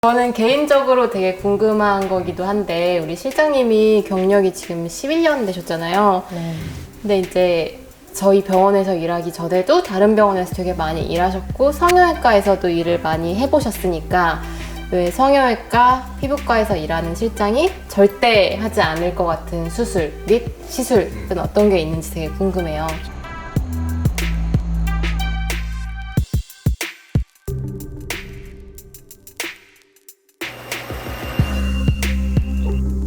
저는 개인적으로 되게 궁금한 거기도 한데 우리 실장님이 경력이 지금 11년 되셨잖아요. 네. 근데 이제 저희 병원에서 일하기 전에도 다른 병원에서 되게 많이 일하셨고 성형외과에서도 일을 많이 해보셨으니까 왜 성형외과, 피부과에서 일하는 실장이 절대 하지 않을 것 같은 수술 및 시술은 어떤 게 있는지 되게 궁금해요.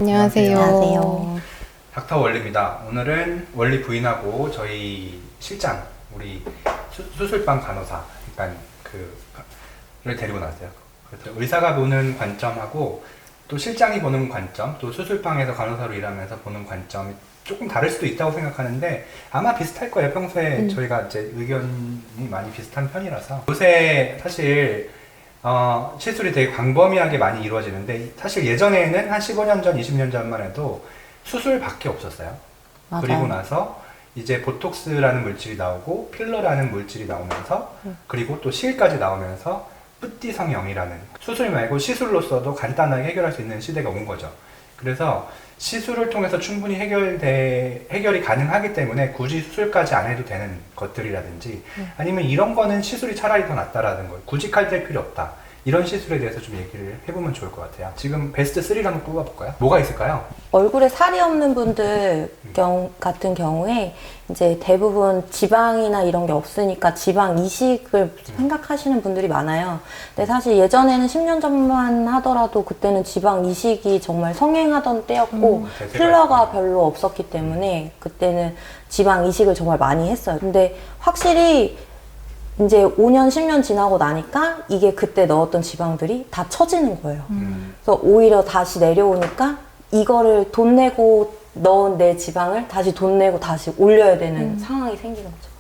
안녕하세요. 안녕하세요. 닥터 원리입니다. 오늘은 원리 부인하고 저희 실장, 우리 수술방 간호사, 그러니까 그를 데리고 나왔어요. 그래서 의사가 보는 관점하고 또 실장이 보는 관점, 또 수술방에서 간호사로 일하면서 보는 관점이 조금 다를 수도 있다고 생각하는데 아마 비슷할 거예요. 평소에 저희가 이제 의견이 많이 비슷한 편이라서 요새 사실 시술이 되게 광범위하게 많이 이루어지는데 사실 예전에는 한 15년 전, 20년 전만 해도 수술밖에 없었어요. 맞아요. 그리고 나서 이제 보톡스라는 물질이 나오고 필러라는 물질이 나오면서 그리고 또 실까지 나오면서 뿌띠 성형이라는 수술 말고 시술로서도 간단하게 해결할 수 있는 시대가 온 거죠. 그래서 시술을 통해서 충분히 해결이 가능하기 때문에 굳이 수술까지 안 해도 되는 것들이라든지 아니면 이런 거는 시술이 차라리 더 낫다라는 거, 구직할 필요 없다. 이런 시술에 대해서 좀 얘기를 해보면 좋을 것 같아요. 지금 베스트 3를 한번 뽑아볼까요? 뭐가 있을까요? 얼굴에 살이 없는 분들 같은 경우에 이제 대부분 지방이나 이런 게 없으니까 지방 이식을 생각하시는 분들이 많아요. 근데 사실 예전에는 10년 전만 하더라도 그때는 지방 이식이 정말 성행하던 때였고 필러가 별로 없었기 때문에 그때는 지방 이식을 정말 많이 했어요. 근데 확실히 이제 5년, 10년 지나고 나니까 이게 그때 넣었던 지방들이 다 처지는 거예요. 그래서 오히려 다시 내려오니까 이거를 돈 내고 넣은 내 지방을 다시 돈 내고 다시 올려야 되는 상황이 생기는 거죠.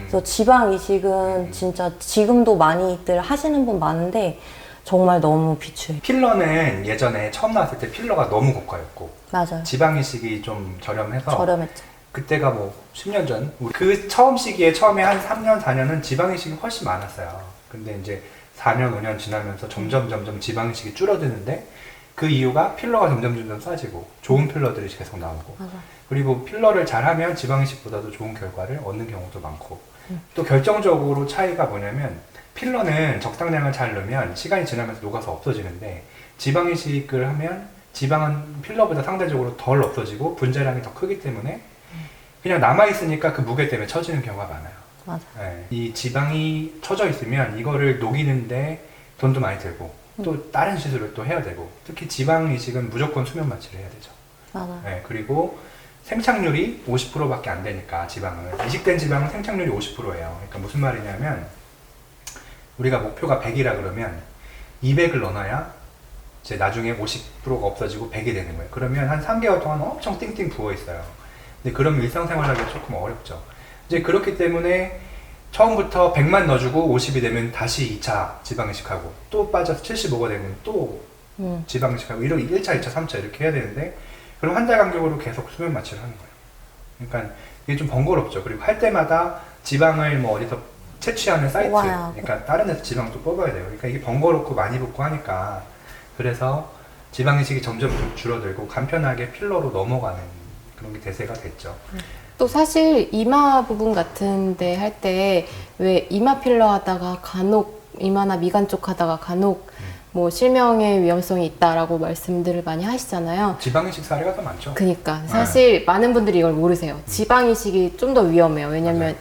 그래서 지방 이식은 진짜 지금도 많이들 하시는 분 많은데 정말 너무 비추해요. 필러는 예전에 처음 나왔을 때 필러가 너무 고가였고 맞아요. 지방 이식이 좀 저렴해서 저렴했죠. 그때가 뭐 10년 전? 그 처음 시기에 처음에 한 3년, 4년은 지방이식이 훨씬 많았어요. 근데 이제 4년, 5년 지나면서 점점 지방이식이 줄어드는데 그 이유가 필러가 점점 싸지고 좋은 필러들이 계속 나오고 맞아. 그리고 필러를 잘하면 지방이식보다도 좋은 결과를 얻는 경우도 많고 또 결정적으로 차이가 뭐냐면 필러는 적당량을 잘 넣으면 시간이 지나면서 녹아서 없어지는데 지방이식을 하면 지방은 필러보다 상대적으로 덜 없어지고 분자량이 더 크기 때문에 그냥 남아있으니까 그 무게 때문에 처지는 경우가 많아요. 맞아. 네. 이 지방이 처져 있으면 이거를 녹이는데 돈도 많이 들고 또 다른 시술을 또 해야 되고 특히 지방 이식은 무조건 수면 마취를 해야 되죠. 맞아. 네. 그리고 생착률이 50%밖에 안 되니까 지방은 이식된 지방은 생착률이 50%예요. 그러니까 무슨 말이냐면 우리가 목표가 100이라 그러면 200을 넣어놔야 이제 나중에 50%가 없어지고 100이 되는 거예요. 그러면 한 3개월 동안 엄청 띵띵 부어 있어요. 근데 그럼 일상생활하기가 조금 어렵죠. 이제 그렇기 때문에 처음부터 100만 넣어주고 50이 되면 다시 2차 지방이식하고 또 빠져서 75가 되면 또 지방이식하고 이렇게 1차, 2차, 3차 이렇게 해야 되는데 그럼 한 달 간격으로 계속 수면 마취를 하는 거예요. 그러니까 이게 좀 번거롭죠. 그리고 할 때마다 지방을 뭐 어디서 채취하는 사이트, 그러니까 다른 데서 지방 또 뽑아야 돼요. 그러니까 이게 번거롭고 많이 붓고 하니까 그래서 지방이식이 점점 줄어들고 간편하게 필러로 넘어가는 그런 게 대세가 됐죠. 또 사실 이마 부분 같은데 할 때 왜 이마 필러 하다가 간혹 이마나 미간 쪽 하다가 간혹 뭐 실명의 위험성이 있다라고 말씀들을 많이 하시잖아요. 지방이식 사례가 더 많죠. 그니까 사실 많은 분들이 이걸 모르세요. 지방이식이 좀 더 위험해요. 왜냐면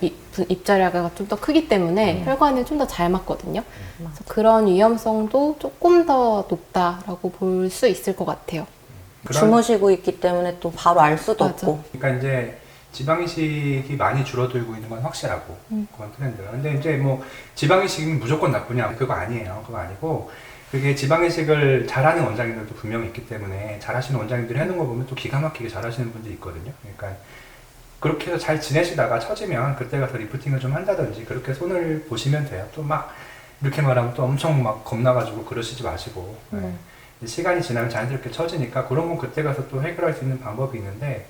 입자리가 좀 더 크기 때문에 혈관을 좀 더 잘 맞거든요. 그래서 그런 위험성도 조금 더 높다라고 볼 수 있을 것 같아요. 주무시고 있기 때문에 또 바로 알 수도 맞아. 없고. 그러니까 이제 지방이식이 많이 줄어들고 있는 건 확실하고 그건 트렌드예요. 근데 이제 뭐 지방이식이 무조건 나쁘냐 그거 아니에요. 그거 아니고 그게 지방이식을 잘하는 원장님들도 분명히 있기 때문에 잘하시는 원장님들이 하는 거 보면 또 기가 막히게 잘하시는 분들이 있거든요. 그러니까 그렇게 해서 잘 지내시다가 처지면 그때 가서 리프팅을 좀 한다든지 그렇게 손을 보시면 돼요. 또 막 이렇게 말하면 또 엄청 막 겁나가지고 그러시지 마시고 시간이 지나면 자연스럽게 처지니까 그런 건 그때 가서 또 해결할 수 있는 방법이 있는데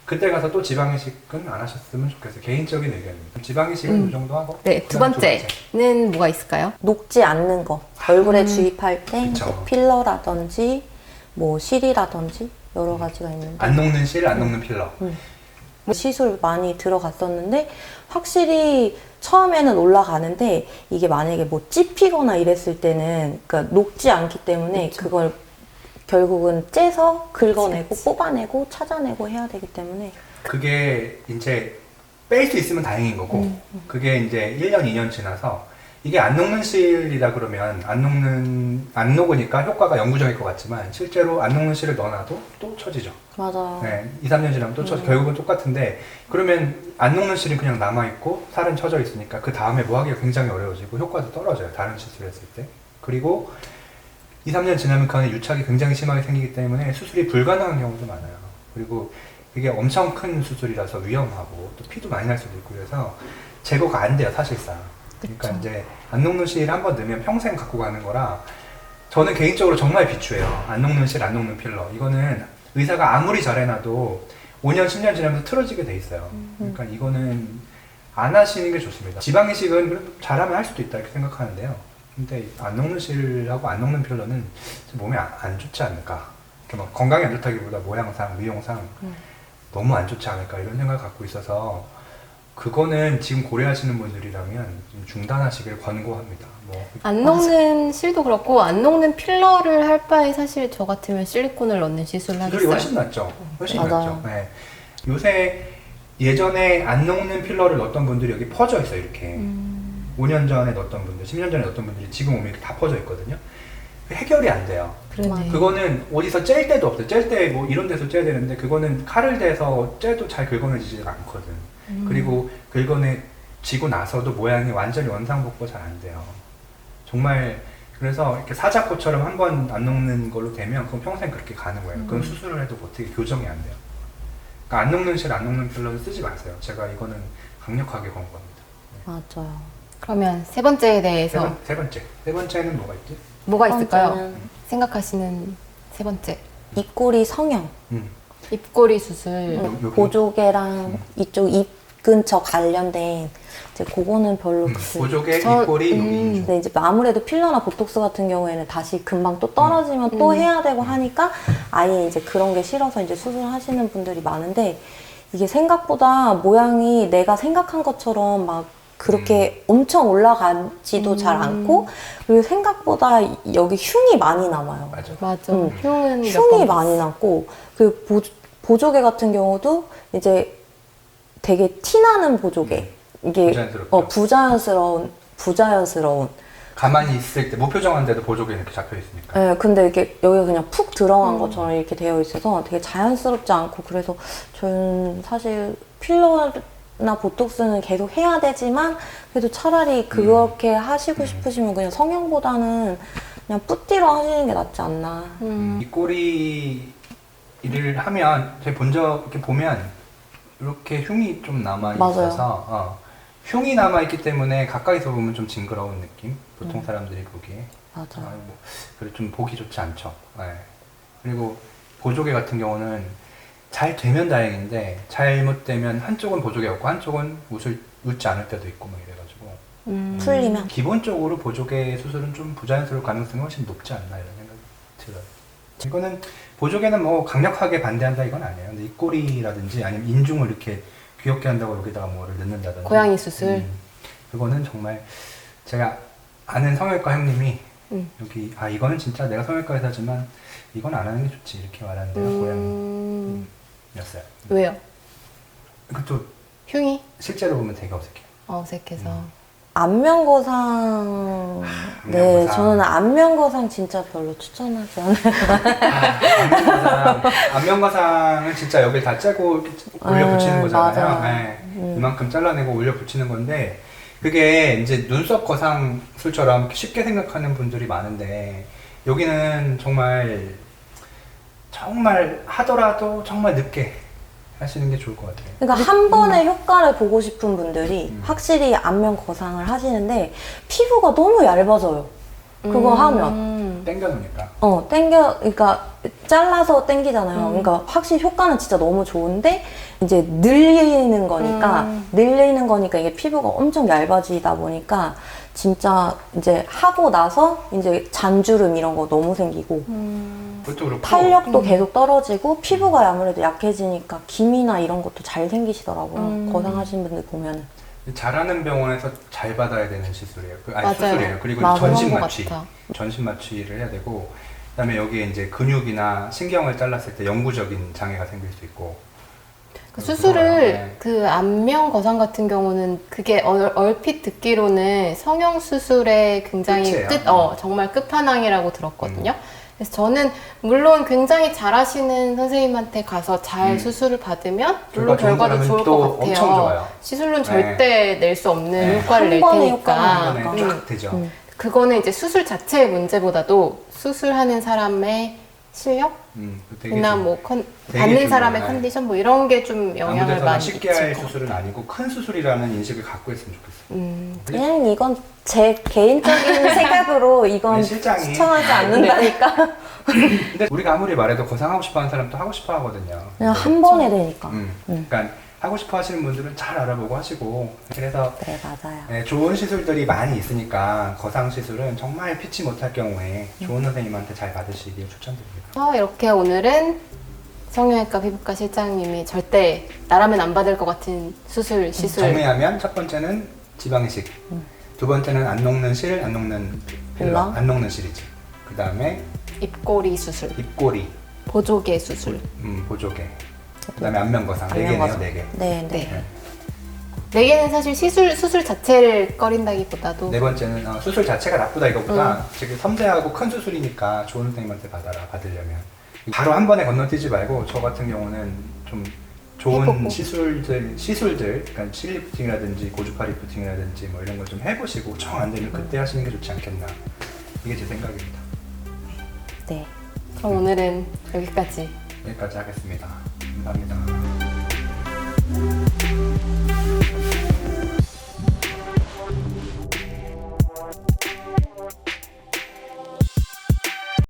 그때 가서 또 지방 이식은 안 하셨으면 좋겠어요. 개인적인 의견입니다. 지방 이식은 이 정도 하고. 네, 두 번째는 뭐가 있을까요? 녹지 않는 거. 얼굴에 주입할 때 그쵸. 이제 필러라든지 뭐 실이라든지 여러 가지가 있는데 안 녹는 실, 안 녹는 필러. 뭐 시술 많이 들어갔었는데 확실히 처음에는 올라가는데 이게 만약에 뭐 찝히거나 이랬을 때는 그러니까 녹지 않기 때문에 그걸 결국은 째서 긁어내고 뽑아내고 찾아내고 해야 되기 때문에 그게 이제 뺄 수 있으면 다행인 거고, 그게 이제 1년, 2년 지나서 이게 안 녹는 실이라 그러면 안 녹으니까 효과가 영구적일 것 같지만 실제로 안 녹는 실을 넣어놔도 또 처지죠. 맞아요. 네, 2, 3년 지나면 또 처지. 결국은 똑같은데 그러면 안 녹는 실은 그냥 남아있고 살은 처져 있으니까 그 다음에 뭐 하기가 굉장히 어려워지고 효과도 떨어져요. 다른 시술했을 때. 그리고 2, 3년 지나면 그 안에 유착이 굉장히 심하게 생기기 때문에 수술이 불가능한 경우도 많아요. 그리고 이게 엄청 큰 수술이라서 위험하고 또 피도 많이 날 수도 있고 그래서 제거가 안 돼요, 사실상. 그러니까 이제 안 녹는 실 한번 넣으면 평생 갖고 가는 거라 저는 개인적으로 정말 비추해요. 안 녹는 실, 안 녹는 필러. 이거는 의사가 아무리 잘해놔도 5년, 10년 지나면서 틀어지게 돼 있어요. 그러니까 이거는 안 하시는 게 좋습니다. 지방 이식은 그래도 잘하면 할 수도 있다 이렇게 생각하는데요. 근데 안 녹는 실하고 안 녹는 필러는 몸에 안 좋지 않을까. 이렇게 막 건강에 안 좋다기보다 모양상, 미용상 너무 안 좋지 않을까 이런 생각을 갖고 있어서 그거는 지금 고려하시는 분들이라면 좀 중단하시길 권고합니다. 뭐 안 녹는 실도 그렇고 안 녹는 필러를 할 바에 사실 저 같으면 실리콘을 넣는 시술을 수술이 하겠어요. 훨씬 낫죠. 훨씬 맞아요. 낫죠. 네. 요새 예전에 안 녹는 필러를 넣었던 분들이 여기 퍼져 있어요. 이렇게 5년 전에 넣었던 분들, 10년 전에 넣었던 분들이 지금 오면 이렇게 다 퍼져 있거든요. 해결이 안 돼요. 그러네. 그거는 어디서 짤 데도 없어요. 짤 때 뭐 이런 데서 째야 되는데 그거는 칼을 대서 째도 잘 긁어내지지가 않거든. 그리고 긁어내지고 나서도 모양이 완전히 원상복구가 잘 안 돼요. 정말 그래서 이렇게 사자코처럼 한 번 안 녹는 걸로 되면 그건 평생 그렇게 가는 거예요. 그건 수술을 해도 어떻게 교정이 안 돼요. 그러니까 안 녹는 실, 안 녹는 필러는 쓰지 마세요. 제가 이거는 강력하게 권고합니다. 맞아요. 그러면 세 번째에 대해서 세 번째. 세 번째는 뭐가 있지? 뭐가 있을까요? 번째는 생각하시는 세 번째. 입꼬리 성형, 입꼬리 수술. 여기? 보조개랑 이쪽 입 근처 관련된 이제 그거는 별로 보조개, 저- 입꼬리, 여기 인중. 근데 이제 아무래도 필러나 보톡스 같은 경우에는 다시 금방 또 떨어지면 또 해야 되고 하니까 아예 이제 그런 게 싫어서 이제 수술하시는 분들이 많은데 이게 생각보다 모양이 내가 생각한 것처럼 막 그렇게 엄청 올라가지도 잘 않고 그리고 생각보다 여기 흉이 많이 남아요. 맞아. 맞아. 음. 흉은 몇 흉이 번 많이 남고 그 보조개 같은 경우도 이제 되게 티나는 보조개 이게 부자연스럽죠. 부자연스러운 가만히 있을 때 무표정한데도 보조개 이렇게 잡혀 있으니까. 예, 근데 이게 여기가 그냥 푹 들어간 것처럼 이렇게 되어 있어서 되게 자연스럽지 않고 그래서 저는 사실 필러나 보톡스는 계속 해야 되지만 그래도 차라리 그렇게 하시고 싶으시면 그냥 성형보다는 그냥 뿌띠로 하시는 게 낫지 않나. 입꼬리 일을 하면 제가 본적 이렇게 보면 이렇게 흉이 좀 남아 있어서 흉이 남아 있기 때문에 가까이서 보면 좀 징그러운 느낌. 보통 사람들이 보기에 맞아. 뭐, 그래 좀 보기 좋지 않죠. 네. 그리고 보조개 같은 경우는 잘 되면 다행인데 잘못되면 한쪽은 보조개 없고 한쪽은 웃지 않을 때도 있고 막 이래가지고 풀리면 기본적으로 보조개 수술은 좀 부자연스러울 가능성이 훨씬 높지 않나 이런 생각이 들어요. 이거는 보조개는 뭐 강력하게 반대한다 이건 아니에요. 근데 입꼬리라든지 아니면 인중을 이렇게 귀엽게 한다고 여기다가 뭐를 넣는다든지 고양이 수술. 그거는 정말 제가 아는 성형외과 형님이 여기 이거는 진짜 내가 성형외과 의사지만 이건 안 하는 게 좋지 이렇게 말하는 데가 고양이였어요. 왜요? 그것도 흉이 실제로 보면 되게 어색해요. 어색해서. 안면거상 네 안면거상. 저는 안면거상 진짜 별로 추천하지 않아요. 안면거상은 진짜 여기 다 째고 이렇게 올려 붙이는 거잖아요. 맞아요. 네. 이만큼 잘라내고 올려 붙이는 건데 그게 이제 눈썹 거상술처럼 쉽게 생각하는 분들이 많은데 여기는 정말 하더라도 정말 늦게 하시는 게 좋을 것 같아요. 그러니까 한 번에 효과를 보고 싶은 분들이 확실히 안면 거상을 하시는데 피부가 너무 얇아져요. 그거 하면 땡겨놓으니까. 그러니까 잘라서 당기잖아요. 그러니까 확실히 효과는 진짜 너무 좋은데 이제 늘리는 거니까 이게 피부가 엄청 얇아지다 보니까 진짜 이제 하고 나서 이제 잔주름 이런 거 너무 생기고 그것도 그렇고 탄력도 계속 떨어지고 피부가 아무래도 약해지니까 기미나 이런 것도 잘 생기시더라고요. 거상하시는 분들 보면은. 잘하는 병원에서 잘 받아야 되는 시술이에요. 맞아요. 수술이에요. 그리고 맞아. 전신 그런 것 마취, 같아. 전신 마취를 해야 되고, 그다음에 여기에 이제 근육이나 신경을 잘랐을 때 영구적인 장애가 생길 수 있고. 그 수술을 네. 그 안면 거상 같은 경우는 그게 얼핏 듣기로는 성형 수술의 굉장히 끝이에요. 정말 끝판왕이라고 들었거든요. 그래서 저는 물론 굉장히 잘하시는 선생님한테 가서 잘 수술을 받으면 물론 결과도 좋을 것 같아요. 엄청 좋아요. 시술로는 네. 절대 낼 수 없는 네. 효과를 낼 한 번의 테니까. 효과는 이번에 쫙 되죠. 그거는 이제 수술 자체의 문제보다도 수술하는 사람의 실력이나 되게 뭐 되게 받는 중요해요. 사람의 컨디션 뭐 이런 게 좀 영향을 아무데서나 많이 쉽게 미칠 할 것 수술은 아니고 큰 수술이라는 인식을 갖고 있으면 좋겠어요. 그냥 이건 제 개인적인 생각으로 이건 네, 실장이. 추천하지 않는다니까. 근데 우리가 아무리 말해도 거상하고 싶어하는 사람도 하고 싶어 하거든요. 그냥 한 번에 되니까. 그러니까 하고 싶어 하시는 분들은 잘 알아보고 하시고, 그래서 네, 맞아요. 네, 좋은 시술들이 많이 있으니까 거상 시술은 정말 피치 못할 경우에 좋은 선생님한테 잘 받으시길 추천드립니다. 이렇게 오늘은 성형외과 피부과 실장님이 절대 나라면 안 받을 것 같은 시술 정리하면 첫 번째는 지방이식, 두 번째는 안 녹는 실, 안 녹는 필러, 안 녹는 실이지. 그 다음에 입꼬리 수술, 입꼬리, 보조개 수술. 보조개. 그 다음에 안면거상, 4개네요, 4개. 네, 네. 네. 네 개는 사실 수술 자체를 꺼린다기보다도 네 번째는 수술 자체가 나쁘다 이거보다 되게 섬세하고 큰 수술이니까 좋은 선생님한테 받으려면 바로 한 번에 건너뛰지 말고, 저 같은 경우는 좀 좋은 해보고. 시술들, 그러니까 실리프팅이라든지 고주파 리프팅이라든지 뭐 이런 걸 좀 해보시고 정 안 되면 그때 하시는 게 좋지 않겠나, 이게 제 생각입니다. 네. 그럼 오늘은 여기까지. 여기까지 하겠습니다. 감사합니다.